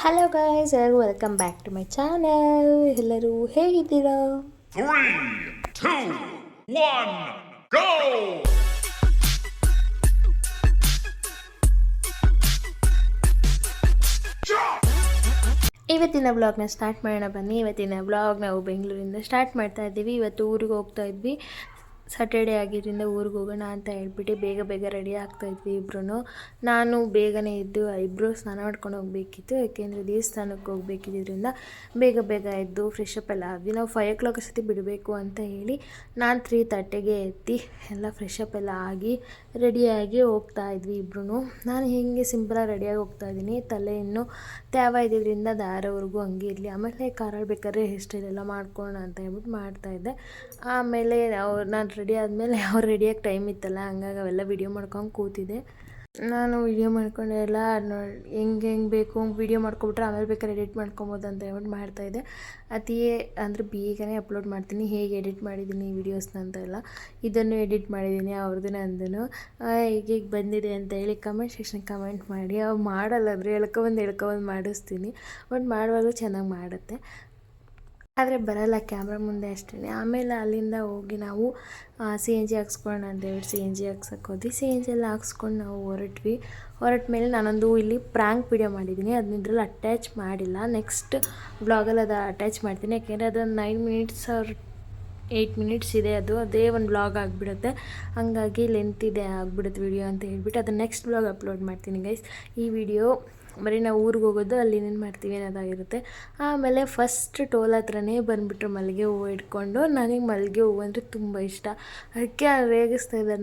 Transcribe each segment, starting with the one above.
Hello guys, ಎಲ್ಲರಿಗೂ welcome back to my channel. ಎಲ್ಲರೂ ಹೇಗಿದ್ದೀರಾ? 3, 2, 1, go! ಇವತ್ತಿನ ವ್ಲಾಗ್ನ ಸ್ಟಾರ್ಟ್ ಮಾಡೋಣ ಬನ್ನಿ. ಇವತ್ತಿನ ವ್ಲಾಗ್ ನಾವು ಬೆಂಗಳೂರಿಂದ ಸ್ಟಾರ್ಟ್ ಮಾಡ್ತಾ ಇದ್ದೀವಿ. ಇವತ್ತು ಊರಿಗೆ ಹೋಗ್ತಾ ಇದ್ವಿ. ಸ್ಯಾಟರ್ಡೇ ಆಗಿದ್ದರಿಂದ ಊರಿಗೆ ಹೋಗೋಣ ಅಂತ ಹೇಳ್ಬಿಟ್ಟು ಬೇಗ ರೆಡಿ ಆಗ್ತಾಯಿದ್ವಿ ಇಬ್ಬರೂ. ನಾನು ಬೇಗನೆ ಎದ್ದು ಇಬ್ಬರು ಸ್ನಾನ ಮಾಡ್ಕೊಂಡು ಹೋಗಬೇಕಿತ್ತು, ಯಾಕೆಂದರೆ ದೇವಸ್ಥಾನಕ್ಕೆ ಹೋಗ್ಬೇಕಿದ್ದರಿಂದ ಬೇಗ ಎದ್ದು ಫ್ರೆಶ್ ಅಪ್ ಎಲ್ಲ ಆದ್ವಿ. ನಾವು 5 o'clock ಅಷ್ಟೊತ್ತಿಗೆ ಬಿಡಬೇಕು ಅಂತ ಹೇಳಿ ನಾನು 3:30ಗೆ ಎದ್ದು ಎಲ್ಲ ಫ್ರೆಶ್ ಅಪ್ ಎಲ್ಲ ಆಗಿ ರೆಡಿಯಾಗಿ ಹೋಗ್ತಾ ಇದ್ವಿ ಇಬ್ಬರೂ. ನಾನು ಹೇಗೆ ಸಿಂಪಲಾಗಿ ರೆಡಿಯಾಗಿ ಹೋಗ್ತಾ ಇದ್ದೀನಿ, ತಲೆ ಇನ್ನೂ ತ್ಯಾವ ಇದ್ದಿದ್ದರಿಂದ ದಾರವರೆಗೂ ಹಂಗೆ ಇರಲಿ, ಆಮೇಲೆ ಕಾರಲ್ಲಿ ಬೇಕಾದ್ರೆ ಹೇರ್ ಸ್ಟೈಲ್ ಎಲ್ಲ ಮಾಡ್ಕೊಳ್ಳೋಣ ಅಂತ ಹೇಳ್ಬಿಟ್ಟು ಮಾಡ್ತಾಯಿದ್ದೆ. ಆಮೇಲೆ ನಾನು ರೆಡಿ ಆದಮೇಲೆ ಅವ್ರು ರೆಡಿಯಾಗಿ ಟೈಮ್ ಇತ್ತಲ್ಲ, ಹಂಗಾಗಿ ಅವೆಲ್ಲ ವೀಡಿಯೋ ಮಾಡ್ಕೊಂಡು ಕೂತಿದ್ದೆ. ನಾನು ವೀಡಿಯೋ ಮಾಡ್ಕೊಂಡು ಎಲ್ಲ ಹೆಂಗೆ ಬೇಕು ವೀಡಿಯೋ ಮಾಡ್ಕೊಬಿಟ್ರೆ ಆಮೇಲೆ ಬೇಕಾದ್ರೆ ಎಡಿಟ್ ಮಾಡ್ಕೊಬೋದು ಅಂತ ಹೇಳ್ಬಿಟ್ಟು ಮಾಡ್ತಾಯಿದ್ದೆ. ಅತಿಯೇ ಅಂದರೆ ಬೇಗನೆ ಅಪ್ಲೋಡ್ ಮಾಡ್ತೀನಿ, ಹೇಗೆ ಎಡಿಟ್ ಮಾಡಿದ್ದೀನಿ ವೀಡಿಯೋಸ್ನ ಅಂತ ಎಲ್ಲ. ಇದನ್ನು ಎಡಿಟ್ ಮಾಡಿದ್ದೀನಿ ಅವ್ರದ್ದು ನಂದೂ. ಹೇಗೆ ಬಂದಿದೆ ಅಂತ ಹೇಳಿ ಕಮೆಂಟ್ ಸೆಕ್ಷನ್ ಕಮೆಂಟ್ ಮಾಡಿ. ಅವ್ರು ಮಾಡಲ್ಲಾದರೆ ಎಳ್ಕೊಬಂದು ಮಾಡಿಸ್ತೀನಿ, ಬಟ್ ಮಾಡುವಾಗಲೂ ಚೆನ್ನಾಗಿ ಮಾಡುತ್ತೆ, ಆದರೆ ಬರಲ್ಲ ಕ್ಯಾಮ್ರಾ ಮುಂದೆ ಅಷ್ಟೇ. ಆಮೇಲೆ ಅಲ್ಲಿಂದ ಹೋಗಿ ನಾವು CNG ಹಾಕ್ಸ್ಕೊಳ್ಳೋಣ ಅಂತೇಳ್ಬಿಟ್ಟು CNG ಹಾಕ್ಸಕ್ಕೆ ಹೋದ್ವಿ. CNG ಎಲ್ಲ ಹಾಕ್ಸ್ಕೊಂಡು ನಾವು ಹೊರಟ ಮೇಲೆ ನಾನೊಂದು ಇಲ್ಲಿ ಪ್ರ್ಯಾಂಕ್ ವಿಡಿಯೋ ಮಾಡಿದ್ದೀನಿ, ಅದನ್ನ ಇದರಲ್ಲಿ ಅಟ್ಯಾಚ್ ಮಾಡಿಲ್ಲ. ನೆಕ್ಸ್ಟ್ ಬ್ಲಾಗಲ್ಲಿ ಅದು ಅಟ್ಯಾಚ್ ಮಾಡ್ತೀನಿ, ಯಾಕೆಂದರೆ ಅದೊಂದು 9 minutes or 8 minutes ಇದೆ, ಅದೇ ಒಂದು ಬ್ಲಾಗ್ ಆಗಿಬಿಡುತ್ತೆ. ಹಂಗಾಗಿ ಲೆಂತ್ ಇದೆ ಆಗಿಬಿಡುತ್ತೆ ವಿಡಿಯೋ ಅಂತ ಹೇಳ್ಬಿಟ್ಟು ಅದನ್ನು ನೆಕ್ಸ್ಟ್ ಬ್ಲಾಗ್ ಅಪ್ಲೋಡ್ ಮಾಡ್ತೀನಿ ಗೈಸ್. ಈ ವಿಡಿಯೋ ಬರೀ ನಾವು ಊರಿಗೆ ಹೋಗೋದು, ಅಲ್ಲಿ ಏನೇನು ಮಾಡ್ತೀವಿ ಅನ್ನೋದಾಗಿರುತ್ತೆ. ಆಮೇಲೆ ಫಸ್ಟ್ ಟೋಲ್ ಹತ್ರನೇ ಬಂದುಬಿಟ್ರು ಮಲ್ಲಿಗೆ ಹೂವು ಇಟ್ಕೊಂಡು. ನನಗೆ ಮಲ್ಲಿಗೆ ಹೂವು ಅಂದರೆ ತುಂಬ ಇಷ್ಟ, ಅದಕ್ಕೆ ರೇಗಿಸ್ತಾ ಇದ್ದಾರೆ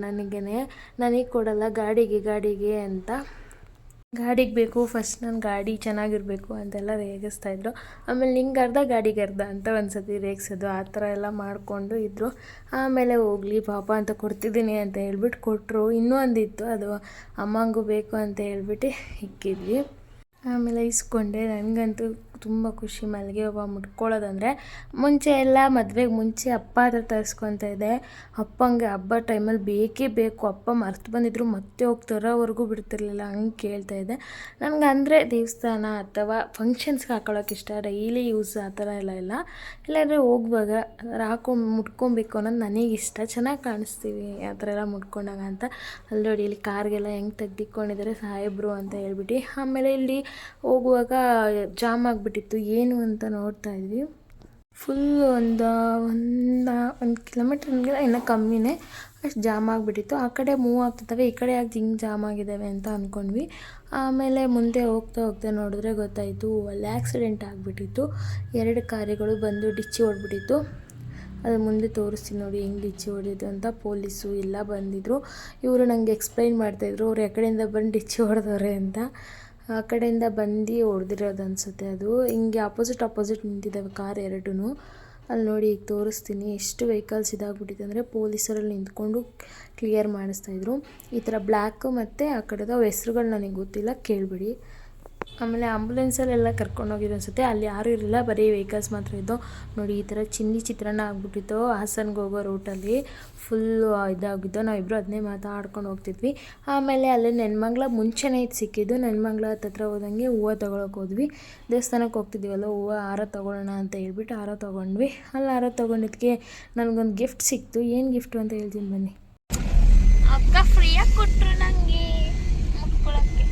ನನಗೆ ಕೊಡಲ್ಲ ಗಾಡಿಗೆ ಅಂತ. ಗಾಡಿಗೆ ಬೇಕು ಫಸ್ಟ್, ನನ್ನ ಗಾಡಿ ಚೆನ್ನಾಗಿರಬೇಕು ಅಂತೆಲ್ಲ ರೇಗಿಸ್ತಾಯಿದ್ರು. ಆಮೇಲೆ ನಿಂಗೆ ಅರ್ಧ ಗಾಡಿಗೆ ಅರ್ಧ ಅಂತ ಒಂದು ಸತಿ ರೇಗಿಸೋದು, ಆ ಥರ ಎಲ್ಲ ಮಾಡಿಕೊಂಡು ಇದ್ದರು. ಆಮೇಲೆ ಹೋಗಲಿ ಪಾಪ ಅಂತ ಕೊಡ್ತಿದ್ದೀನಿ ಅಂತ ಹೇಳ್ಬಿಟ್ಟು ಕೊಟ್ಟರು. ಇನ್ನೂ ಒಂದಿತ್ತು, ಅದು ಅಮ್ಮಂಗೂ ಬೇಕು ಅಂತ ಹೇಳ್ಬಿಟ್ಟು ಇಕ್ಕಿದ್ವಿ. ಆಮೇಲೆ ಇಸ್ಕೊಂಡೆ. ನನಗಂತೂ ತುಂಬ ಖುಷಿ ಮಲ್ಲಿಗೆ ಹೂವು ಮುಟ್ಕೊಳ್ಳೋದಂದರೆ. ಮುಂಚೆ ಎಲ್ಲ ಮದುವೆಗೆ ಮುಂಚೆ ಅಪ್ಪ ಹತ್ರ ತರಿಸ್ಕೊತಾ ಇದ್ದೆ. ಅಪ್ಪಂಗೆ ಹಬ್ಬ ಟೈಮಲ್ಲಿ ಬೇಕೇ ಬೇಕು, ಅಪ್ಪ ಮರ್ತು ಬಂದಿದ್ರು ಮತ್ತೆ ಹೋಗ್ತಾರೋವರೆಗೂ ಬಿಡ್ತಿರ್ಲಿಲ್ಲ, ಹಂಗೆ ಕೇಳ್ತಾಯಿದ್ದೆ. ನನಗೆ ಅಂದರೆ ದೇವಸ್ಥಾನ ಅಥವಾ ಫಂಕ್ಷನ್ಸ್ಗೆ ಹಾಕೊಳ್ಳೋಕೆ ಇಷ್ಟ, ಡೈಲಿ ಯೂಸ್ ಆ ಥರ ಎಲ್ಲ ಇಲ್ಲಾಂದರೆ ಹೋಗುವಾಗ ಮುಟ್ಕೊಬೇಕು ಅನ್ನೋದು ನನಗಿಷ್ಟ, ಚೆನ್ನಾಗಿ ಕಾಣಿಸ್ತೀವಿ ಆ ಥರ ಎಲ್ಲ ಮುಟ್ಕೊಂಡಾಗ ಅಂತ. ಅಲ್ಲಿ ನೋಡಿ ಇಲ್ಲಿ ಕಾರ್ಗೆಲ್ಲ ಹೆಂಗೆ ತೆಗ್ದಿಕ್ಕೊಂಡಿದ್ದಾರೆ ಸಾಹೇಬ್ರು ಅಂತ ಹೇಳ್ಬಿಟ್ಟು. ಆಮೇಲೆ ಇಲ್ಲಿ ಹೋಗುವಾಗ ಜಾಮ್ ಆಗಿಬಿಟ್ಟಿತ್ತು, ಏನು ಅಂತ ನೋಡ್ತಾ ಇದ್ವಿ. ಫುಲ್ ಒಂದು ಕಿಲೋಮೀಟ್ರ್ ಇನ್ನೂ ಕಮ್ಮಿನೇ, ಅಷ್ಟು ಜಾಮ್ ಆಗಿಬಿಟ್ಟಿತ್ತು. ಆ ಕಡೆ ಮೂವ್ ಆಗ್ತಿದ್ದಾವೆ, ಈ ಕಡೆ ಯಾಕೆ ಹಿಂಗೆ ಜಾಮ್ ಆಗಿದ್ದಾವೆ ಅಂತ ಅಂದ್ಕೊಂಡ್ವಿ. ಆಮೇಲೆ ಮುಂದೆ ಹೋಗ್ತಾ ನೋಡಿದ್ರೆ ಗೊತ್ತಾಯಿತು ಅಲ್ಲಿ ಆಕ್ಸಿಡೆಂಟ್ ಆಗಿಬಿಟ್ಟಿತ್ತು. 2 ಕಾರುಗಳು ಬಂದು ಡಿಚ್ಚಿ ಹೊಡ್ಬಿಟ್ಟಿತ್ತು. ಅದು ಮುಂದೆ ತೋರಿಸ್ತೀನಿ ನೋಡಿ ಹೆಂಗೆ ಡಿಚ್ಚಿ ಹೊಡೆದಿದ್ದು ಅಂತ. ಪೊಲೀಸು ಎಲ್ಲ ಬಂದಿದ್ದರು. ಇವರು ನನಗೆ ಎಕ್ಸ್ಪ್ಲೈನ್ ಮಾಡ್ತಾಯಿದ್ರು, ಅವ್ರು ಎಕಡೆಯಿಂದ ಬಂದು ಡಿಚ್ಚಿ ಹೊಡೆದವ್ರೆ ಅಂತ. ಆ ಕಡೆಯಿಂದ ಬಂದು ಹೊಡೆದಿರೋದು ಅನಿಸುತ್ತೆ. ಅದು ಹಿಂಗೆ ಆಪೋಸಿಟ್ ನಿಂತಿದ್ದಾವೆ ಕಾರ್ 2. ಅಲ್ಲಿ ನೋಡಿ ಈಗ ತೋರಿಸ್ತೀನಿ ಎಷ್ಟು ವೆಹಿಕಲ್ಸ್ ಇದಾಗ್ಬಿಟ್ಟಿದೆ ಅಂದರೆ ಪೊಲೀಸರಲ್ಲಿ ನಿಂತ್ಕೊಂಡು ಕ್ಲಿಯರ್ ಮಾಡಿಸ್ತಾಯಿದ್ರು. ಈ ಥರ ಬ್ಲ್ಯಾಕು ಮತ್ತು ಆ ಕಡೆದು ಹೆಸ್ರುಗಳು ನನಗೆ ಗೊತ್ತಿಲ್ಲ, ಕೇಳಿಬಿಡಿ. ಆಮೇಲೆ ಆಂಬುಲೆನ್ಸಲ್ಲೆಲ್ಲ ಕರ್ಕೊಂಡೋಗಿದ್ದು ಅನಿಸುತ್ತೆ, ಅಲ್ಲಿ ಯಾರೂ ಇರಲಿಲ್ಲ, ಬರೀ ವೆಹಿಕಲ್ಸ್ ಮಾತ್ರ ಇದ್ದು. ನೋಡಿ ಈ ಥರ ಚಿತ್ರಾನ್ನ ಆಗ್ಬಿಟ್ಟಿತ್ತು ಹಾಸನ್ಗೆ ಹೋಗೋ ರೂಟಲ್ಲಿ, ಫುಲ್ಲು ಇದಾಗಿದ್ದು. ನಾವಿಬ್ಬರು ಅದನ್ನೇ ಮಾತಾಡ್ಕೊಂಡು ಹೋಗ್ತಿದ್ವಿ. ಆಮೇಲೆ ಅಲ್ಲಿ ನೆನ್ಮಂಗ್ಲ ಮುಂಚೆನೇ ಇದು ಸಿಕ್ಕಿದ್ದು. ನೆನ್ಮಂಗ್ಲ ಹತ್ರ ಹೋದಂಗೆ ಹೂವು ತೊಗೊಳಕ್ಕೆ ಹೋದ್ವಿ. ದೇವಸ್ಥಾನಕ್ಕೆ ಹೋಗ್ತಿದ್ದೀವಲ್ಲ, ಹೂವು ಹಾರ ತೊಗೊಳ್ಳೋಣ ಅಂತ ಹೇಳ್ಬಿಟ್ಟು ಹಾರ ತೊಗೊಂಡ್ವಿ. ಅಲ್ಲಿ ಹಾರ ತೊಗೊಂಡಿದ್ದಕ್ಕೆ ನನಗೊಂದು ಗಿಫ್ಟ್ ಸಿಕ್ತು. ಏನು ಗಿಫ್ಟು ಅಂತ ಹೇಳ್ತೀನಿ ಬನ್ನಿ. ಅಕ್ಕ ಫ್ರೀಯಾಗಿ ಕೊಟ್ಟರು ನನಗೆ ಮುಟ್ಕೊಳಕ್ಕೆ.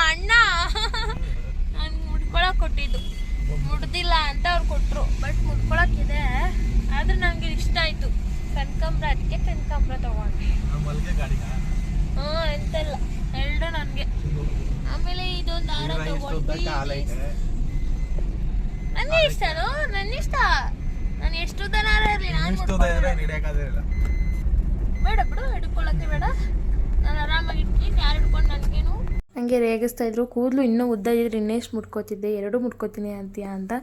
ಅಣ್ಣ ನಾನು ಮುಟ್ಕೊಳಕ್ಕೆ ಕೊಟ್ಟಿದ್ದು, ಮುಡ್ದಿಲ್ಲ ಅಂತ ಅವ್ರು ಕೊಟ್ಟರು. ಬಟ್ ಮುಟ್ಕೊಳಕ್ಕಿದೆ, ಆದ್ರೆ ನನಗೆ ಇಷ್ಟ ಆಯಿತು ಕನಕಾಂಬ್ರ, ಅದಕ್ಕೆ ಕನಕಾಂಬ್ರ ತೊಗೊಂಡ್ವಿ. ಎಂತೆಲ್ಲ 2 ನನಗೆ. ಆಮೇಲೆ ಇದೊಂದು ಹಾರ ತೊಗೊಂಡ್ವಿ. ನನ್ನ ಇಷ್ಟ, ನಾನು ಎಷ್ಟು ದನ ಇರಲಿ ನಾನು ಬೇಡ ಬಿಡು, ಹಿಡ್ಕೊಳ್ಳೋಕ್ಕೆ ಬೇಡ, ನಾನು ಆರಾಮಾಗಿ ಇರ್ತೀನಿ, ಯಾರು ಹಿಡ್ಕೊಂಡು ನನಗೇನು. ಹಂಗೆ ರೇಗಿಸ್ತಾಯಿದ್ರು. ಕೂದಲು ಇನ್ನೂ ಉದ್ದ ಇದ್ರೆ ಇನ್ನೆಷ್ಟು ಮುಟ್ಕೋತಿದ್ದೆ, 2 ಮುಟ್ಕೋತೀನಿ ಅಂತೀಯ ಅಂತ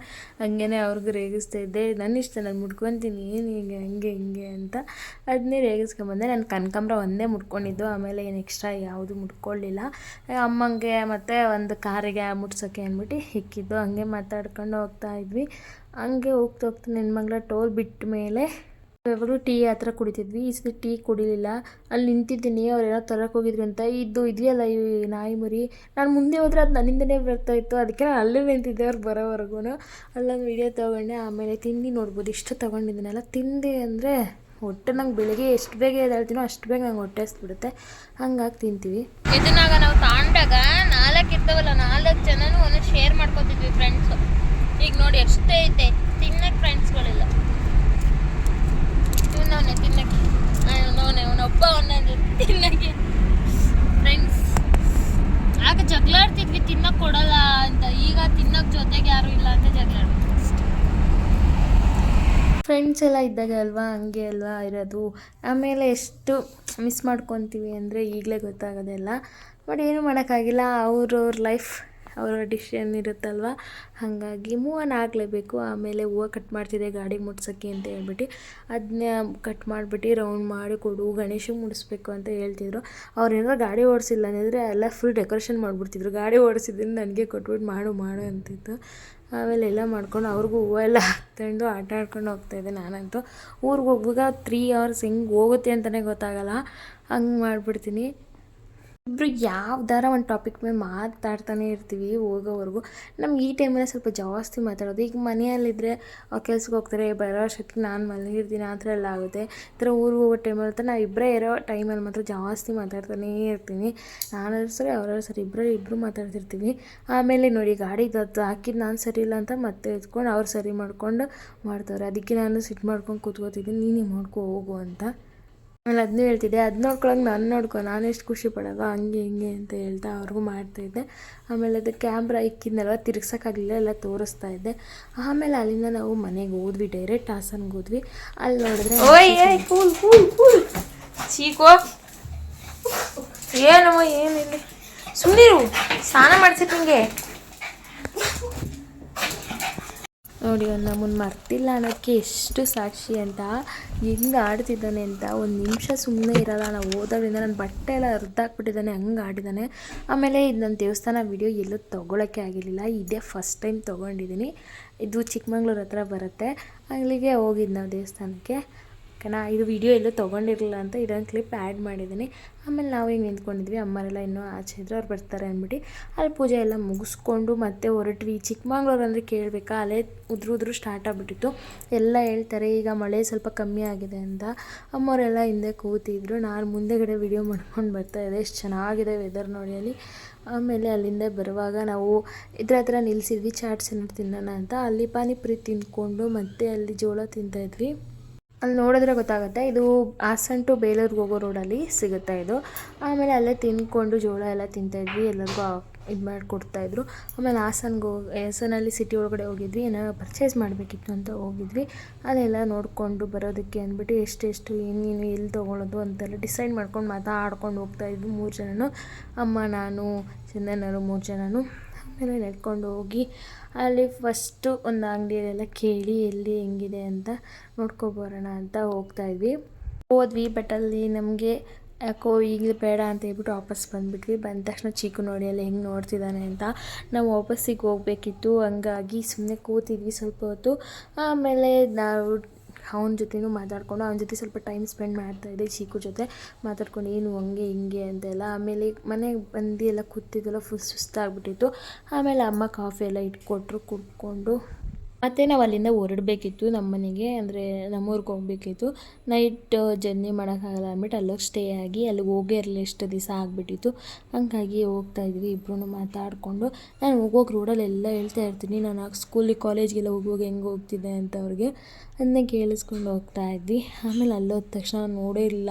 ಹಂಗೇ ಅವ್ರಿಗೂ ರೇಗಿಸ್ತಾಯಿದ್ದೆ. ನನ್ನ ಇಷ್ಟ, ನಾನು ಮುಟ್ಕೊತೀನಿ, ಏನು ಹಿಂಗೆ ಅಂತ ಅದನ್ನೇ ರೇಗಿಸ್ಕೊಂಬಂದೆ. ನಾನು ಕನಕಾಂಬ್ರ ಒಂದೇ ಮುಟ್ಕೊಂಡಿದ್ದು, ಆಮೇಲೆ ಏನು ಎಕ್ಸ್ಟ್ರಾ ಯಾವುದು ಮುಟ್ಕೊಳ್ಳಿಲ್ಲ. ಅಮ್ಮಂಗೆ ಮತ್ತು ಒಂದು ಕಾರಿಗೆ ಮುಟ್ಸೋಕ್ಕೆ ಅಂದ್ಬಿಟ್ಟು ಇಕ್ಕಿದ್ದು. ಹಂಗೆ ಮಾತಾಡ್ಕೊಂಡು ಹೋಗ್ತಾಯಿದ್ವಿ. ಹಂಗೆ ಹೋಗ್ತಾ ನೆನ್ಮಂಗ್ಲ ಟೋಲ್ ಬಿಟ್ಟ ಮೇಲೆ ಯಾವಾಗಲೂ ಟೀ ಆ ಥರ ಕುಡಿತಿದ್ವಿ. ಈ ಸತಿ ಟೀ ಕುಡಿಲಿಲ್ಲ. ಅಲ್ಲಿ ನಿಂತಿದ್ದೀನಿ, ಅವ್ರೇನೋ ತರಕ್ಕೆ ಹೋಗಿದ್ರು ಅಂತ. ಇದೆಯಲ್ಲ ಈ ನಾಯಿ ಮರಿ, ನಾನು ಮುಂದೆ ಹೋದ್ರೆ ಅದು ನನ್ನಿಂದನೇ ಬರ್ತಾಯಿತ್ತು. ಅದಕ್ಕೆ ನಾನು ಅಲ್ಲೇ ನಿಂತಿದ್ದೆ ಅವ್ರು ಬರೋವರೆಗೂ. ಅಲ್ಲೊಂದು ವಿಡಿಯೋ ತೊಗೊಂಡೆ. ಆಮೇಲೆ ತಿಂದು ನೋಡ್ಬೋದು, ಇಷ್ಟು ತೊಗೊಂಡಿದ್ದೀನಲ್ಲ. ತಿಂದೆ ಅಂದರೆ ಹೊಟ್ಟೆ ನಂಗೆ ಬೆಳಿಗ್ಗೆ ಎಷ್ಟು ಬೇಗ ಎದ್ದೇಳ್ತೀನೋ ಅಷ್ಟು ಬೇಗ ನಂಗೆ ಹೊಟ್ಟೆ ಹಸ್ಬಿಡುತ್ತೆ. ಹಂಗಾಗಿ ತಿಂತೀವಿ. ಇದನ್ನಾಗ ನಾವು ತಗೊಂಡಾಗ 4 ಇರ್ತಾವಲ್ಲ, 4 ಜನನು ಒಂದೊಂದು ಶೇರ್ ಮಾಡ್ಕೊತಿದ್ವಿ ಫ್ರೆಂಡ್ಸು. ಈಗ ನೋಡಿ ಎಷ್ಟೇ ಐತೆ ತಿನ್ನಕ್ಕೆ ಫ್ರೆಂಡ್ಸ್ಗಳಿಲ್ಲ. ಇವನವನೇ ತಿನ್ನಕ್ಕೆ, ಇವನೊಬ್ಬ ಒಂದೊಂದು ತಿನ್ನಕ್ಕೆ ಫ್ರೆಂಡ್ಸ್. ಆಗ ಜಗಳಾಡ್ತಿದ್ವಿ ತಿನ್ನಕ್ಕೆ ಕೊಡಲ್ಲ ಅಂತ. ಈಗ ತಿನ್ನಕ್ಕೆ ಜೊತೆಗೆ ಯಾರು ಇಲ್ಲ ಅಂತ ಜಗಳಾಡ್ತೀವಿ. ಫ್ರೆಂಡ್ಸ್ ಎಲ್ಲ ಇದ್ದಾಗ ಅಲ್ವಾ ಹಂಗೆ ಅಲ್ವಾ ಇರೋದು. ಆಮೇಲೆ ಎಷ್ಟು ಮಿಸ್ ಮಾಡ್ಕೊತೀವಿ ಅಂದರೆ ಈಗಲೇ ಗೊತ್ತಾಗೋದೆಲ್ಲ. ಬಟ್ ಏನು ಮಾಡೋಕ್ಕಾಗಿಲ್ಲ, ಅವ್ರವ್ರ ಲೈಫ್ ಅವರ ಡಿಸಿಷನ್ ಇರುತ್ತಲ್ವ. ಹಾಗಾಗಿ ಮೂವ್ ಆನ್ ಆಗಲೇಬೇಕು. ಆಮೇಲೆ ಹೂವು ಕಟ್ ಮಾಡ್ತಿದ್ದೆ ಗಾಡಿ ಮುಟ್ಸೋಕ್ಕೆ ಅಂತ ಹೇಳ್ಬಿಟ್ಟು ಅದನ್ನ ಕಟ್ ಮಾಡಿಬಿಟ್ಟು ರೌಂಡ್ ಮಾಡಿ ಕೊಡು, ಗಣೇಶ ಮುಡಿಸ್ಬೇಕು ಅಂತ ಹೇಳ್ತಿದ್ರು. ಅವ್ರೇನಾದ್ರು ಗಾಡಿ ಓಡಿಸಿಲ್ಲ ಅಂದರೆ ಎಲ್ಲ ಫುಲ್ ಡೆಕೋರೇಷನ್ ಮಾಡಿಬಿಡ್ತಿದ್ರು. ಗಾಡಿ ಓಡಿಸಿದ್ದೀನಿ ನನಗೆ ಕೊಟ್ಬಿಟ್ಟು ಮಾಡು ಅಂತಿತ್ತು. ಆಮೇಲೆ ಎಲ್ಲ ಮಾಡ್ಕೊಂಡು ಅವ್ರಿಗೂ ಹೂವು ಎಲ್ಲ ಹಾಕ್ಕೊಂಡು ಆಟ ಆಡ್ಕೊಂಡು ಹೋಗ್ತಾಯಿದ್ದೆ. ನಾನಂತೂ ಊರಿಗೆ ಹೋಗುವಾಗ 3 hours ಹೆಂಗೆ ಹೋಗುತ್ತೆ ಅಂತಲೇ ಗೊತ್ತಾಗಲ್ಲ, ಹಂಗೆ ಮಾಡಿಬಿಡ್ತೀನಿ. ಇಬ್ಬರು ಯಾವ್ದಾರ ಒಂದು ಟಾಪಿಕ್ ಮೇಲೆ ಮಾತಾಡ್ತಾನೆ ಇರ್ತೀವಿ ಹೋಗೋವರೆಗೂ. ನಮ್ಗೆ ಈ ಟೈಮಲ್ಲಿ ಸ್ವಲ್ಪ ಜಾಸ್ತಿ ಮಾತಾಡೋದು. ಈಗ ಮನೆಯಲ್ಲಿದ್ದರೆ ಅವ್ರು ಕೆಲ್ಸಕ್ಕೆ ಹೋಗ್ತಾರೆ, ಬರೋ ಅಷ್ಟೊತ್ತಿಗೆ ನಾನು ಮಲಗಿರ್ತೀನಿ, ಆ ಥರ ಎಲ್ಲ ಆಗುತ್ತೆ. ಈ ಥರ ಊರಿಗೆ ಹೋಗೋ ಟೈಮಲ್ಲಿ ನಾವು ಇಬ್ಬರೇ ಇರೋ ಟೈಮಲ್ಲಿ ಮಾತ್ರ ಜಾಸ್ತಿ ಮಾತಾಡ್ತಾನೇ ಇರ್ತೀನಿ. ನಾನಾದ್ರೂ ಸರಿ ಅವರಾದ್ರೂ ಸರಿ ಇಬ್ಬರು ಮಾತಾಡ್ತಿರ್ತೀವಿ. ಆಮೇಲೆ ನೋಡಿ ಗಾಡಿ ಹಾಕಿದ್ದು ನಾನು ಸರಿ ಇಲ್ಲ ಅಂತ ಮತ್ತೆ ಎತ್ಕೊಂಡು ಅವ್ರು ಸರಿ ಮಾಡ್ಕೊಂಡು ಮಾಡ್ತಾರೆ. ಅದಕ್ಕೆ ನಾನು ಸಿಟ್ಟು ಮಾಡ್ಕೊಂಡು ಕೂತ್ಕೋತಿದ್ದೀನಿ, ನೀನೇ ಮಾಡ್ಕೊ ಹೋಗು ಅಂತ. ಆಮೇಲೆ ಅದನ್ನೂ ಹೇಳ್ತಿದ್ದೆ, ಅದು ನೋಡ್ಕೊಳಂಗೆ ನಾನು ಎಷ್ಟು ಖುಷಿ ಪಡೋದು ಹಂಗೆ ಹಿಂಗೆ ಅಂತ ಹೇಳ್ತಾ ಅವ್ರಿಗೂ ಮಾಡ್ತಾಯಿದ್ದೆ. ಆಮೇಲೆ ಅದು ಕ್ಯಾಮ್ರಾ ಇಕ್ಕಿದ್ನೆಲ್ಲ ತಿರ್ಗ್ಸೋಕ್ಕಾಗಲಿಲ್ಲ, ಎಲ್ಲ ತೋರಿಸ್ತಾ ಇದ್ದೆ. ಆಮೇಲೆ ಅಲ್ಲಿಂದ ನಾವು ಮನೆಗೆ ಹೋದ್ವಿ, ಡೈರೆಕ್ಟ್ ಹಾಸನ್ಗೆ ಹೋದ್ವಿ. ಅಲ್ಲಿ ನೋಡಿದ್ರೆ ಚೀಕೋ ಏನಮ್ಮ ಏನಿಲ್ಲ, ಸುಮ್ಮನಿರು, ಸ್ನಾನ ಮಾಡ್ಸಿಟ್ಟು ನಿಂಗೆ. ನೋಡಿ ಅವ್ನು ನಮ್ಮನ್ನು ಮರ್ತಿಲ್ಲ ಅನ್ನೋಕ್ಕೆ ಎಷ್ಟು ಸಾಕ್ಷಿ ಅಂತ, ಹೆಂಗೆ ಆಡ್ತಿದ್ದಾನೆ ಅಂತ. ಒಂದು ನಿಮಿಷ ಸುಮ್ಮನೆ ಇರೋಲ್ಲ. ನಾವು ಹೋದಾಗಲಿಂದ ನನ್ನ ಬಟ್ಟೆ ಎಲ್ಲ ಹರಿದಾಕ್ಬಿಟ್ಟಿದ್ದಾನೆ, ಹಂಗೆ ಆಡಿದ್ದಾನೆ. ಆಮೇಲೆ ಇದು ನನ್ನ ದೇವಸ್ಥಾನ ವೀಡಿಯೋ ಎಲ್ಲೂ ತೊಗೊಳಕ್ಕೆ ಆಗಿರಲಿಲ್ಲ, ಇದೇ ಫಸ್ಟ್ ಟೈಮ್ ತೊಗೊಂಡಿದ್ದೀನಿ. ಇದು ಚಿಕ್ಕಮಂಗ್ಳೂರು ಹತ್ರ ಬರುತ್ತೆ, ಅಲ್ಲಿಗೆ ಹೋಗಿದ್ದು ನಾವು ದೇವಸ್ಥಾನಕ್ಕೆ. ಓಕೆನಾ, ಇದು ವಿಡಿಯೋ ಎಲ್ಲೂ ತೊಗೊಂಡಿರಲಿಲ್ಲ ಅಂತ ಇದೊಂದು ಕ್ಲಿಪ್ ಆ್ಯಡ್ ಮಾಡಿದ್ದೀನಿ. ಆಮೇಲೆ ನಾವು ಹಿಂಗೆ ನಿಂತ್ಕೊಂಡಿದ್ವಿ, ಅಮ್ಮರೆಲ್ಲ ಇನ್ನೂ ಆಚೆ ಇದ್ರು, ಅವ್ರು ಬರ್ತಾರೆ ಅಂದ್ಬಿಟ್ಟು ಅಲ್ಲಿ ಪೂಜೆ ಎಲ್ಲ ಮುಗಿಸ್ಕೊಂಡು ಮತ್ತೆ ಹೊರಟ್ವಿ. ಚಿಕ್ಕಮಂಗ್ಳೂರು ಅಂದರೆ ಕೇಳಬೇಕಾ, ಅಲ್ಲೇ ಉದ್ರು ಸ್ಟಾರ್ಟ್ ಆಗಿಬಿಟ್ಟಿತ್ತು. ಎಲ್ಲ ಹೇಳ್ತಾರೆ ಈಗ ಮಳೆ ಸ್ವಲ್ಪ ಕಮ್ಮಿ ಆಗಿದೆ ಅಂತ. ಅಮ್ಮವರೆಲ್ಲ ಹಿಂದೆ ಕೂತಿದ್ರು, ನಾನು ಮುಂದೆಗಡೆ ವಿಡಿಯೋ ಮಾಡ್ಕೊಂಡು ಬರ್ತಾಯಿದ್ದೆ. ಎಷ್ಟು ಚೆನ್ನಾಗಿದೆ ವೆದರ್ ನೋಡಿ ಅಲ್ಲಿ. ಆಮೇಲೆ ಅಲ್ಲಿಂದ ಬರುವಾಗ ನಾವು ಇದ್ರ ಹತ್ರ ನಿಲ್ಲಿಸಿದ್ವಿ, ಚಾಟ್ಸ್ ಏನಾದ್ರು ತಿನ್ನೋಣ ಅಂತ. ಅಲ್ಲಿ ಪಾನಿಪುರಿ ತಿಂದ್ಕೊಂಡು ಮತ್ತೆ ಅಲ್ಲಿ ಜೋಳ ತಿಂತಾಯಿದ್ವಿ. ಅಲ್ಲಿ ನೋಡಿದ್ರೆ ಗೊತ್ತಾಗುತ್ತೆ, ಇದು ಹಾಸನ್ ಟು ಬೇಲೂರಿಗೆ ಹೋಗೋ ರೋಡಲ್ಲಿ ಸಿಗುತ್ತೆ ಇದು. ಆಮೇಲೆ ಅಲ್ಲೇ ತಿಂದ್ಕೊಂಡು ಜೋಳ ಎಲ್ಲ ತಿಂತಾಯಿದ್ವಿ, ಎಲ್ಲರಿಗೂ ಇದು ಮಾಡಿಕೊಡ್ತಾಯಿದ್ರು. ಆಮೇಲೆ ಹಾಸನಲ್ಲಿ ಸಿಟಿ ಒಳಗಡೆ ಹೋಗಿದ್ವಿ, ಏನೋ ಪರ್ಚೇಸ್ ಮಾಡಬೇಕಿತ್ತು ಅಂತ ಹೋಗಿದ್ವಿ. ಅದೆಲ್ಲ ನೋಡಿಕೊಂಡು ಬರೋದಕ್ಕೆ ಅಂದ್ಬಿಟ್ಟು ಎಷ್ಟೆಷ್ಟು ಏನೇನು ಎಲ್ಲಿ ತೊಗೊಳೋದು ಅಂತೆಲ್ಲ ಡಿಸೈಡ್ ಮಾಡ್ಕೊಂಡು ಮಾತಾಡ್ಕೊಂಡು ಹೋಗ್ತಾಯಿದ್ವಿ 3 ಜನನು, ಅಮ್ಮ ನಾನು ಚಂದನವರು 3 ಜನನು. ಆಮೇಲೆ ನಡ್ಕೊಂಡು ಹೋಗಿ ಅಲ್ಲಿ ಫಸ್ಟು ಒಂದು ಅಂಗಡಿಯಲ್ಲೆಲ್ಲ ಕೇಳಿ ಎಲ್ಲಿ ಹೆಂಗಿದೆ ಅಂತ ನೋಡ್ಕೊಬರೋಣ ಅಂತ ಹೋದ್ವಿ. ಬಟ್ ಅಲ್ಲಿ ನಮಗೆ ಯಾಕೋ ಈಗಲೇ ಬೇಡ ಅಂತ ಹೇಳ್ಬಿಟ್ಟು ವಾಪಸ್ ಬಂದುಬಿಟ್ವಿ. ಬಂದ ತಕ್ಷಣ ಚೀಕು ನೋಡಿ ಅಲ್ಲಿ ಹೆಂಗೆ ನೋಡ್ತಿದ್ದಾನೆ ಅಂತ. ನಾವು ವಾಪಸ್ಸಿಗೆ ಹೋಗ್ಬೇಕಿತ್ತು, ಹಂಗಾಗಿ ಸುಮ್ಮನೆ ಕೂತಿದ್ವಿ ಸ್ವಲ್ಪ ಹೊತ್ತು. ಆಮೇಲೆ ನಾವು ಅವನ ಜೊತೆನೂ ಮಾತಾಡ್ಕೊಂಡು ಅವನ ಜೊತೆ ಸ್ವಲ್ಪ ಟೈಮ್ ಸ್ಪೆಂಡ್ ಮಾಡ್ತಾಯಿದ್ದೆ, ಚೀಕು ಜೊತೆ ಮಾತಾಡ್ಕೊಂಡು ಏನು ಹಂಗೆ ಹಿಂಗೆ ಅಂತೆಲ್ಲ. ಆಮೇಲೆ ಮನೆಗೆ ಬಂದು ಎಲ್ಲ ಕೂತಿದ್ದೆಲ್ಲ ಫುಲ್ ಸುಸ್ತಾಗ್ಬಿಟ್ಟಿತ್ತು. ಆಮೇಲೆ ಅಮ್ಮ ಕಾಫಿ ಎಲ್ಲ ಇಟ್ಕೊಟ್ರು, ಕುಡ್ಕೊಂಡು ಮತ್ತು ನಾವು ಅಲ್ಲಿಂದ ಹೊರಡಬೇಕಿತ್ತು ನಮ್ಮ ಮನೆಗೆ, ಅಂದರೆ ನಮ್ಮೂರಿಗೆ ಹೋಗಬೇಕಿತ್ತು. ನೈಟ್ ಜರ್ನಿ ಮಾಡೋಕ್ಕಾಗಲ್ಲ ಅಂದ್ಬಿಟ್ಟು ಅಲ್ಲೋಗಿ ಸ್ಟೇ ಆಗಿ ಅಲ್ಲಿಗೆ ಹೋಗೇ ಇರಲಿ, ಎಷ್ಟು ದಿವಸ ಆಗಿಬಿಟ್ಟಿತ್ತು. ಹಂಗಾಗಿ ಹೋಗ್ತಾಯಿದ್ವಿ ಇಬ್ಬರೂ ಮಾತಾಡಿಕೊಂಡು. ನಾನು ಹೋಗೋಕೆ ರೋಡಲ್ಲಿ ಎಲ್ಲ ಹೇಳ್ತಾ ಇರ್ತೀನಿ, ನಾನು ಸ್ಕೂಲಿಗೆ ಕಾಲೇಜ್ಗೆಲ್ಲ ಹೋಗುವಾಗ ಹೆಂಗೆ ಹೋಗ್ತಿದ್ದೆ ಅಂತ ಅವ್ರಿಗೆ, ಅದನ್ನೇ ಕೇಳಿಸ್ಕೊಂಡು ಹೋಗ್ತಾಯಿದ್ವಿ. ಆಮೇಲೆ ಅಲ್ಲೋದ ತಕ್ಷಣ ನೋಡೇ ಇಲ್ಲ,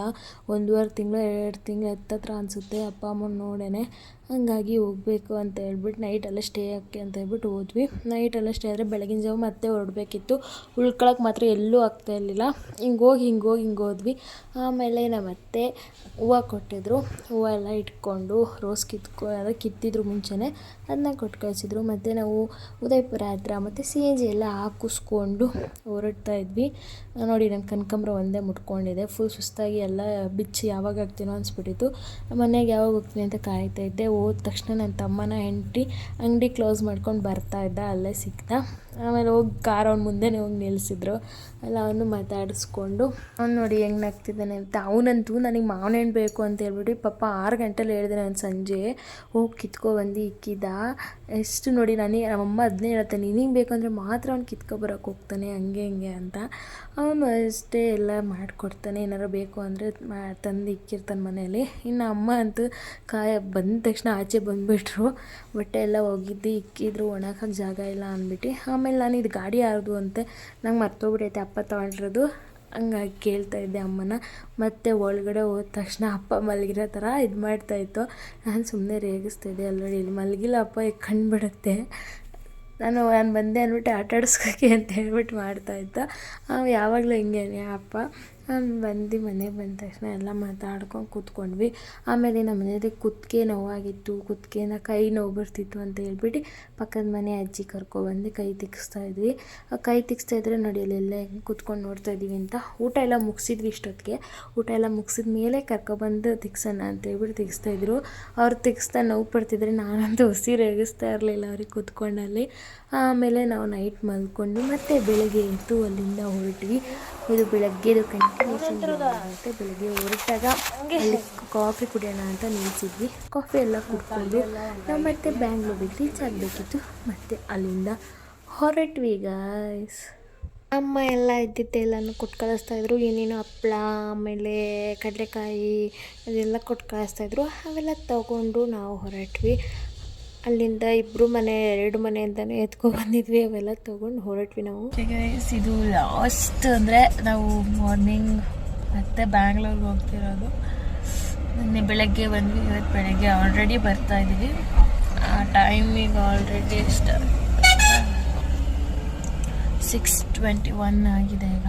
1.5 ತಿಂಗಳು 2 ತಿಂಗಳು ಹತ್ತತ್ರ ಅನಿಸುತ್ತೆ ಅಪ್ಪ ಅಮ್ಮನ ನೋಡೇ. ಹಂಗಾಗಿ ಹೋಗಬೇಕು ಅಂತ ಹೇಳ್ಬಿಟ್ಟು ನೈಟೆಲ್ಲ ಸ್ಟೇ ಹಾಕಿ ಅಂತ ಹೇಳ್ಬಿಟ್ಟು ಹೋದ್ವಿ. ನೈಟೆಲ್ಲ ಸ್ಟೇ ಆದರೆ ಬೆಳಗಿನ ಜಾವ ಮತ್ತೆ ಹೊರಡಬೇಕಿತ್ತು. ಉಳ್ಕೊಳಕ್ಕೆ ಮಾತ್ರ ಎಲ್ಲೂ ಆಗ್ತಾಯಿರಲಿಲ್ಲ. ಹಿಂಗೆ ಹೋದ್ವಿ. ಆಮೇಲೆ ನಮ್ಮ ಅತ್ತೆ ಹೂವು ಕೊಟ್ಟಿದ್ರು, ಹೂವು ಎಲ್ಲ ಇಟ್ಕೊಂಡು ರೋಸ್ ಕಿತ್ತಿದ್ರು ಮುಂಚೆನೇ, ಅದನ್ನ ಕೊಟ್ಟು ಕಳಿಸಿದ್ರು. ಮತ್ತು ನಾವು ಉದಯಪುರ ಹತ್ರ ಮತ್ತು CNG ಎಲ್ಲ ಹಾಕಿಸ್ಕೊಂಡು ಹೊರಡ್ತಾ ಇದ್ವಿ. ನೋಡಿ ನಾನು ಕನಕಾಂಬರ ಒಂದೇ ಮುಟ್ಕೊಂಡಿದ್ದೆ, ಫುಲ್ ಸುಸ್ತಾಗಿ ಎಲ್ಲ ಬಿಚ್ಚಿ ಯಾವಾಗ ಆಗ್ತೀನೋ ಅನಿಸ್ಬಿಟ್ಟಿತ್ತು. ಮನೆಗೆ ಯಾವಾಗ ಹೋಗ್ತೀನಿ ಅಂತ ಕಾಯ್ತಾ ಇದ್ದೆ. ಹೋದ ತಕ್ಷಣ ನನ್ನ ತಮ್ಮನ ಹೆಂಡತಿ ಅಂಗಡಿ ಕ್ಲೋಸ್ ಮಾಡ್ಕೊಂಡು ಬರ್ತಾಯಿದ್ದ, ಅಲ್ಲೇ ಸಿಕ್ತಾ. ಆಮೇಲೆ ಹೋಗಿ ಕಾರ್ ಅವ್ನ ಮುಂದೆನೇ ಹೋಗಿ ನಿಲ್ಲಿಸಿದ್ರು. ಅಲ್ಲ ಅವನು ಮಾತಾಡಿಸ್ಕೊಂಡು ಅವ್ನು ನೋಡಿ ಹೆಂಗೆ ನಗ್ತಿದ್ದಾನೆ ಅಂತ. ಅವನಂತೂ ನನಗೆ ಮಾವಿನ ಹಣ್ಣು ಬೇಕು ಅಂತ ಹೇಳ್ಬಿಟ್ಟು ಪಾಪ 6 ಗಂಟೆಲಿ ಹೇಳಿದೆ ನಾನು ಸಂಜೆ ಹೋಗಿ ಕಿತ್ಕೊಬಂದು ಇಕ್ಕಿದ್ದ. ಎಷ್ಟು ನೋಡಿ ನಮ್ಮಮ್ಮ ಅದನ್ನೇ ಹೇಳುತ್ತೆ, ನಿನಗೆ ಬೇಕಂದರೆ ಮಾತ್ರ ಅವ್ನು ಕಿತ್ಕೊಬರೋಕೆ ಹೋಗ್ತಾನೆ ಹಂಗೆ ಹಿಂಗೆ ಅಂತ. ಅವನು ಅಷ್ಟೇ ಎಲ್ಲ ಮಾಡಿಕೊಡ್ತಾನೆ, ಏನಾರು ಬೇಕು ಅಂದರೆ ತಂದು ಇಕ್ಕಿರ್ತಾನೆ ಮನೇಲಿ. ಇನ್ನು ಅಮ್ಮ ಅಂತೂ ಬಂದ ತಕ್ಷಣ ಆಚೆ ಬಂದುಬಿಟ್ರು, ಬಟ್ಟೆ ಎಲ್ಲ ಹೋಗಿದ್ದು ಇಕ್ಕಿದ್ರು, ಒಣಗಕ್ಕೆ ಜಾಗ ಇಲ್ಲ ಅಂದ್ಬಿಟ್ಟು. ಆಮೇಲೆ ನಾನು ಇದು ಗಾಡಿ ಯಾರ್ದು ಅಂತ ನಂಗೆ ಮರ್ತೋಗ್ಬಿಟ್ಟೈತೆ, ಅಪ್ಪ ತೊಗೊಂಡಿರೋದು. ಹಂಗಾಗಿ ಕೇಳ್ತಾಯಿದ್ದೆ ಅಮ್ಮನ. ಮತ್ತು ಒಳಗಡೆ ಹೋದ ತಕ್ಷಣ ಅಪ್ಪ ಮಲಗಿರೋ ಥರ ಇದು ಮಾಡ್ತಾಯಿತ್ತು. ನಾನು ಸುಮ್ಮನೆ ರೇಗಿಸ್ತಾಯಿದ್ದೆ, ಅಲ್ಲೋಡಿ ಇಲ್ಲಿ ಮಲಗಿಲ್ಲ ಅಪ್ಪ, ಈಗ ಕಂಡುಬಿಡುತ್ತೆ. ನಾನು ಬಂದೆ ಅಂದ್ಬಿಟ್ಟು ಆಟಾಡಿಸ್ಕೋಕೆ ಅಂತ ಹೇಳ್ಬಿಟ್ಟು ಮಾಡ್ತಾಯಿದ್ದ. ಯಾವಾಗಲೂ ಹಿಂಗೇನೆ ಅಪ್ಪ. ಬಂದು ಮನೆಗೆ ಬಂದ ತಕ್ಷಣ ಎಲ್ಲ ಮಾತಾಡ್ಕೊಂಡು ಕೂತ್ಕೊಂಡ್ವಿ. ಆಮೇಲೆ ನಮ್ಮ ಮನೇಲಿ ಕುತ್ತಿಗೆ ನೋವಾಗಿತ್ತು, ಕುತ್ತಿಗೆನ ಕೈ ನೋವು ಬರ್ತಿತ್ತು ಅಂತ ಹೇಳ್ಬಿಟ್ಟು ಪಕ್ಕದ ಮನೆ ಅಜ್ಜಿ ಕರ್ಕೊಬಂದು ಕೈ ತಿಕ್ಕಿಸ್ತಾಯಿದ್ವಿ. ಕೈ ತಿಕ್ಸ್ತಾಯಿದ್ರೆ ನೋಡಿ ಅಲ್ಲೆಲ್ಲ ಹೆಂಗೆ ಕೂತ್ಕೊಂಡು ನೋಡ್ತಾಯಿದ್ದೀವಿ ಅಂತ. ಊಟ ಎಲ್ಲ ಮುಗಿಸಿದ್ವಿ ಇಷ್ಟೊತ್ತಿಗೆ. ಊಟ ಎಲ್ಲ ಮುಗಿಸಿದ ಮೇಲೆ ಕರ್ಕೊಬಂದು ತಿಕ್ಸೋಣ ಅಂತ ಹೇಳ್ಬಿಟ್ಟು ತಿಕ್ಸ್ತಾಯಿದ್ರು. ಅವ್ರು ತಿಕ್ಸ್ತಾ ನೋವು ಪಡ್ತಿದ್ರೆ ನಾನಂತೂ ರೇಗಿಸ್ತಾ ಇರಲಿಲ್ಲ ಅವ್ರಿಗೆ ಕೂತ್ಕೊಂಡಲ್ಲಿ. ಆಮೇಲೆ ನಾವು ನೈಟ್ ಮಲ್ಕೊಂಡು ಮತ್ತೆ ಬೆಳಗ್ಗೆ ಎದ್ದು ಅಲ್ಲಿಂದ ಹೊರಟ್ವಿ. ಇದು ಬೆಳಗ್ಗೆದು ಕಂಟಿನ್ಯೂಷನ್ ಆಗುತ್ತೆ. ಬೆಳಗ್ಗೆ ಹೊರಟಾಗ ಅಲ್ಲಿ ಕಾಫಿ ಕುಡಿಯೋಣ ಅಂತ ನಿಲ್ಸಿದ್ವಿ. ಕಾಫಿ ಎಲ್ಲ ಕುಡ್ಕೊಂಡು ನಾವು ಮತ್ತೆ ಬ್ಯಾಂಗ್ಳೂರಿಗೆ ರೀಚ್ ಆಗಬೇಕಿತ್ತು. ಮತ್ತು ಅಲ್ಲಿಂದ ಹೊರಟ್ವಿ ಗಾಯ್ಸ್. ಅಮ್ಮ ಎಲ್ಲ ಇದ್ದಿದ್ದೆ ಎಲ್ಲನೂ ಕೊಟ್ಟು ಕಳಿಸ್ತಾಯಿದ್ರು. ಏನೇನು ಹಪ್ಪಳ, ಆಮೇಲೆ ಕಡಲೆಕಾಯಿ ಅದೆಲ್ಲ ಕೊಟ್ಟು ಕಳಿಸ್ತಾಯಿದ್ರು. ಅವೆಲ್ಲ ತೊಗೊಂಡು ನಾವು ಹೊರಟ್ವಿ. ಅಲ್ಲಿಂದ 2 ಮನೆ ಅಂತಲೇ ಎತ್ಕೊಬಂದಿದ್ವಿ. ಅವೆಲ್ಲ ತೊಗೊಂಡು ಹೊರಟ್ವಿ ನಾವು. ಇದು ಲಾಸ್ಟ್ ಅಂದರೆ ನಾವು ಮಾರ್ನಿಂಗ್ ಮತ್ತೆ ಬ್ಯಾಂಗ್ಳೂರ್ಗೆ ಹೋಗ್ತಿರೋದು. ನಿನ್ನೆ ಬೆಳಗ್ಗೆ ಬಂದ್ವಿ, ಇವತ್ತು ಬೆಳಗ್ಗೆ ಆಲ್ರೆಡಿ ಬರ್ತಾಯಿದ್ದೀವಿ. ಆ ಟೈಮಿಗೆ ಆಲ್ರೆಡಿ 6:21 ಆಗಿದೆ ಈಗ.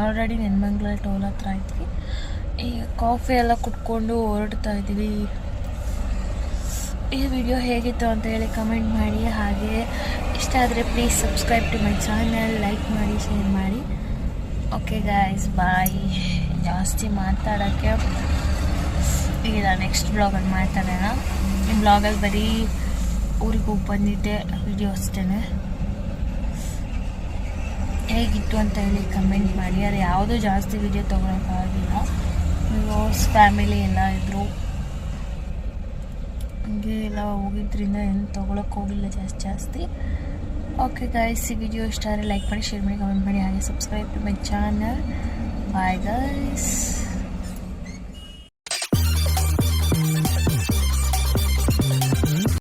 ಆಲ್ರೆಡಿ ನೆನ್ಮಂಗ್ಲಲ್ಲಿ ಟೋಲ್ ಹತ್ರ ಇದ್ವಿ. ಈಗ ಕಾಫಿ ಎಲ್ಲ ಕುಟ್ಕೊಂಡು ಹೊರಡ್ತಾ ಇದ್ದೀವಿ. ಈ ವಿಡಿಯೋ ಹೇಗಿತ್ತು ಅಂತ ಹೇಳಿ ಕಮೆಂಟ್ ಮಾಡಿ. ಹಾಗೆ ಇಷ್ಟ ಆದರೆ please subscribe to my channel, like ಮಾಡಿ, ಶೇರ್ ಮಾಡಿ. Okay guys, bye. ಜಾಸ್ತಿ ಮಾತಾಡೋಕ್ಕೆ ಇಲ್ಲ, ನೆಕ್ಸ್ಟ್ ಬ್ಲಾಗಲ್ಲಿ ಮಾತಾಡೋಣ. ಈ ಬ್ಲಾಗಲ್ಲಿ ಬರೀ ಊರಿಗೆ ಹೋಗಿ ಬಂದಿದ್ದೆ ವಿಡಿಯೋ ಅಷ್ಟೇ. ಹೇಗಿತ್ತು ಅಂತ ಹೇಳಿ ಕಮೆಂಟ್ ಮಾಡಿ. ಅದು ಯಾವುದೂ ಜಾಸ್ತಿ ವಿಡಿಯೋ ತೊಗೊಳಕ್ಕಾಗಿಲ್ಲ. ಫ್ಯಾಮಿಲಿ ಎಲ್ಲ ಇದ್ದರು, ಹಂಗೆ ಎಲ್ಲ ಹೋಗಿದ್ರಿಂದ ಏನು ತೊಗೊಳಕ್ಕೆ ಹೋಗಿಲ್ಲ ಜಾಸ್ತಿ. ಓಕೆ ಗಾಯ್ಸ್, ಈ ವಿಡಿಯೋ ಇಷ್ಟ ಆದರೆ ಲೈಕ್ ಮಾಡಿ, ಶೇರ್ ಮಾಡಿ, ಕಮೆಂಟ್ ಮಾಡಿ. ಹಾಗೆ subscribe to my channel. Bye guys.